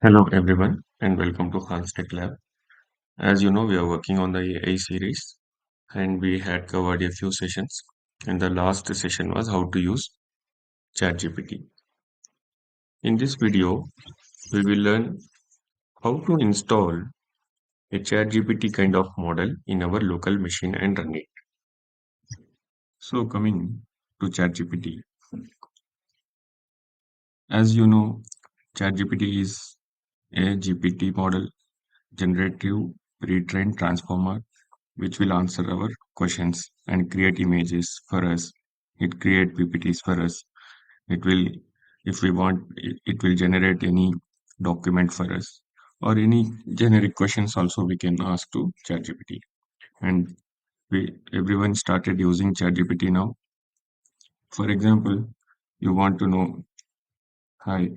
Hello everyone and welcome to Khan's Tech Lab. As you know, we are working on the AI series and we had covered a few sessions. And the last session was how to use ChatGPT. In this video, we will learn how to install a ChatGPT kind of model in our local machine and run it. So coming to ChatGPT, as you know, ChatGPT is a GPT model, generative pre-trained transformer which will answer our questions and create images for us. It create PPTs for us. It will, if we want, it will generate any document for us or any generic questions also we can ask to ChatGPT. And everyone started using ChatGPT now. For example, you want to know, hi,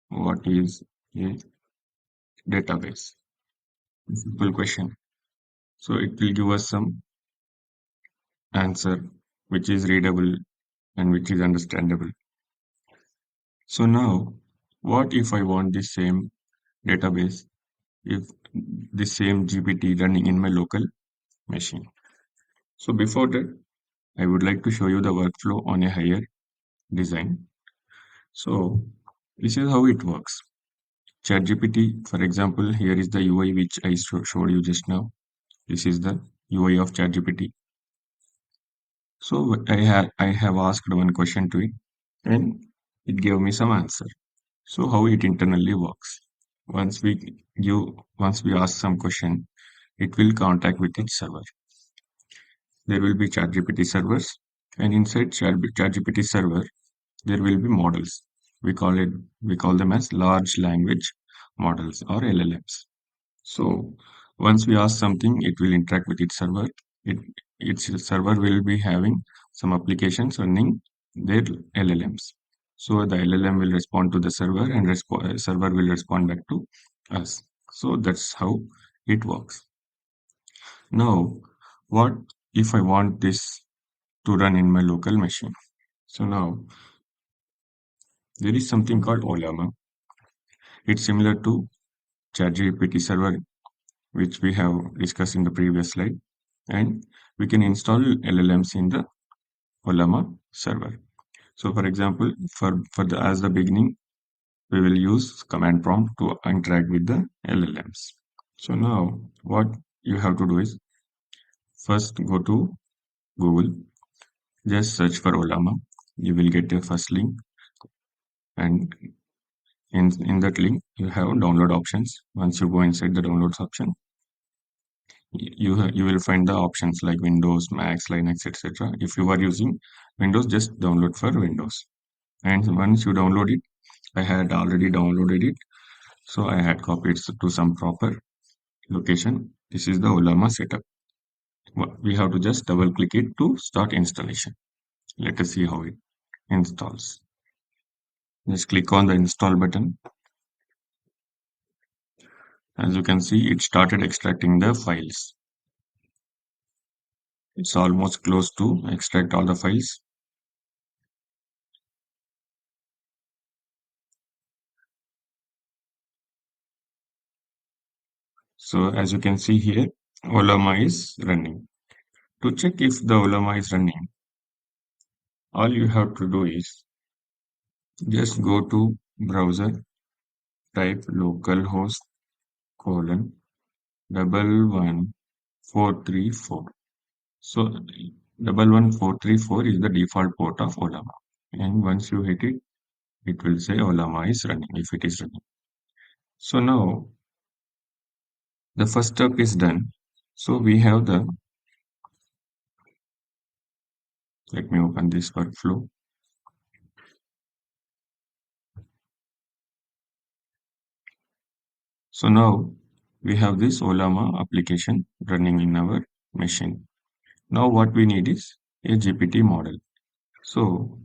what is a database? Simple question. So it will give us some answer which is readable and which is understandable. So now, what if I want the same database, if the same GPT running in my local machine? So before that, I would like to show you the workflow on a higher design. So this is how it works. ChatGPT, for example, here is the UI which I showed you just now. This is the UI of ChatGPT. So I have asked one question to it, and it gave me some answer. So how it internally works. Once we ask some question, it will contact with its server. There will be ChatGPT servers, and inside ChatGPT server, there will be models. We call them as large language models or LLMs. So once we ask something, it will interact with its server. It its server will be having some applications running their LLMs. So the LLM will respond to the server, and server will respond back to us. So that's how it works. Now, what if I want this to run in my local machine? So now there is something called Ollama. It's similar to ChatGPT server, which we have discussed in the previous slide, and we can install LLMs in the Ollama server. So for example, for the as the beginning, we will use command prompt to interact with the LLMs. So now what you have to do is first go to Google, just search for Ollama. You will get a first link, and in that link you have download options. Once you go inside the downloads option, you will find the options like Windows, Macs, Linux, etc. If you are using Windows, just download for Windows. And once you download it, I had already downloaded it, so I had copied to some proper location. This is the Ollama setup. We have to just double click it to start installation. Let us see how it installs. Just click on the install button. As you can see, it started extracting the files. It's almost close to extract all the files. So as you can see here, Ollama is running. To check if the Ollama is running, all you have to do is just go to browser, type localhost colon 11434. So 11434 is the default port of Ollama. And once you hit it, it will say Ollama is running if it is running. So now the first step is done. So we have the, let me open this workflow. So now we have this Ollama application running in our machine. Now what we need is a GPT model. So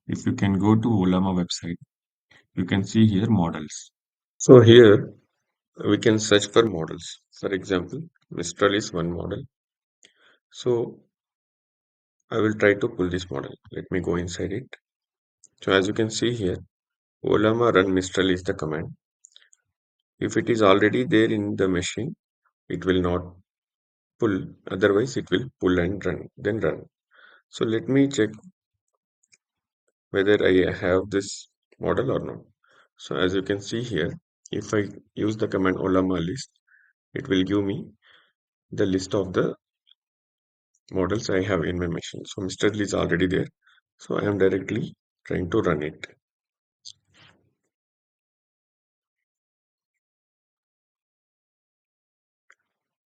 if you can go to Ollama website, you can see here models. So here we can search for models. For example, Mistral is one model. So I will try to pull this model. Let me go inside it. So as you can see here, Ollama run Mistral is the command. If it is already there in the machine, it will not pull. Otherwise, it will pull and run, then run. So let me check whether I have this model or not. So as you can see here, if I use the command Ollama list, it will give me the list of the models I have in my machine. So Mr. is already there. So I am directly trying to run it.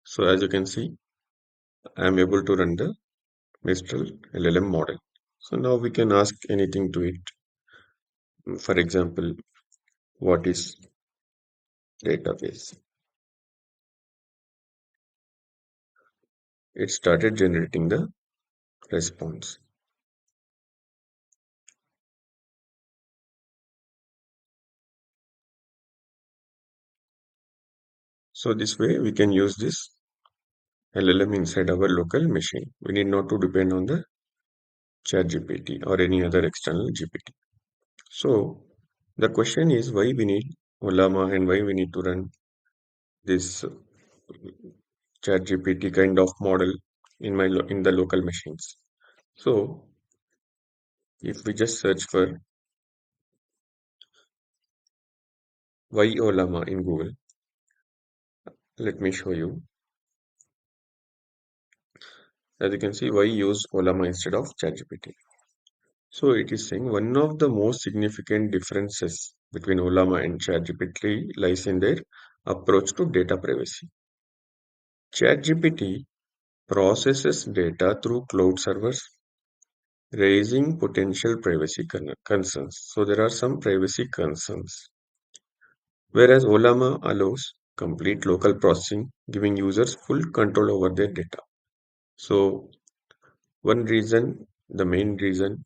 So as you can see, I am able to run the Mistral LLM model. So now we can ask anything to it. For example, what is database? It started generating the response. So this way we can use this LLM inside our local machine. We need not to depend on the ChatGPT or any other external GPT. So the question is why we need Ollama and why we need to run this ChatGPT kind of model in the local machines. So if we just search for why Ollama in Google, let me show you. As you can see, why use Ollama instead of ChatGPT? So it is saying one of the most significant differences between Ollama and ChatGPT lies in their approach to data privacy. ChatGPT processes data through cloud servers, raising potential privacy concerns. So there are some privacy concerns. Whereas Ollama allows complete local processing, giving users full control over their data. So the main reason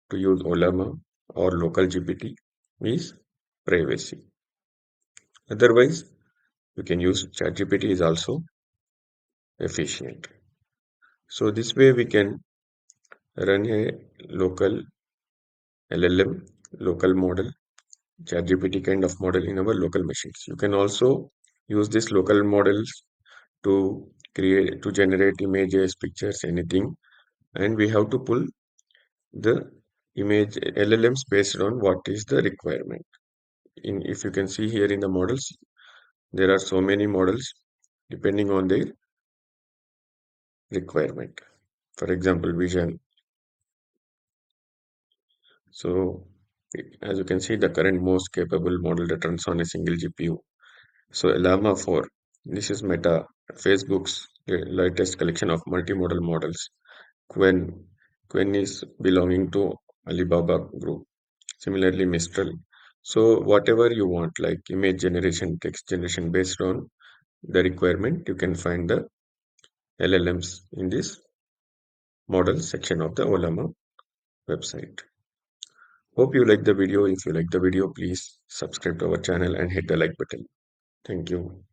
to use Ollama or local GPT is privacy. Otherwise, you can use ChatGPT is also efficient. So this way we can run a local LLM, local model, ChatGPT kind of model in our local machines. You can also use these local models to generate images, pictures, anything, and we have to pull the image LLMs based on what is the requirement. If you can see here in the models, there are so many models depending on their requirement. For example, vision. So as you can see, the current most capable model that runs on a single GPU. So Llama 4, this is Meta, Facebook's latest collection of multimodal models. Quen, Quen is belonging to Alibaba Group. Similarly, Mistral. So whatever you want, like image generation, text generation, based on the requirement, you can find the LLMs in this model section of the Ollama website. Hope you like the video. If you like the video, please subscribe to our channel and hit the like button. Thank you.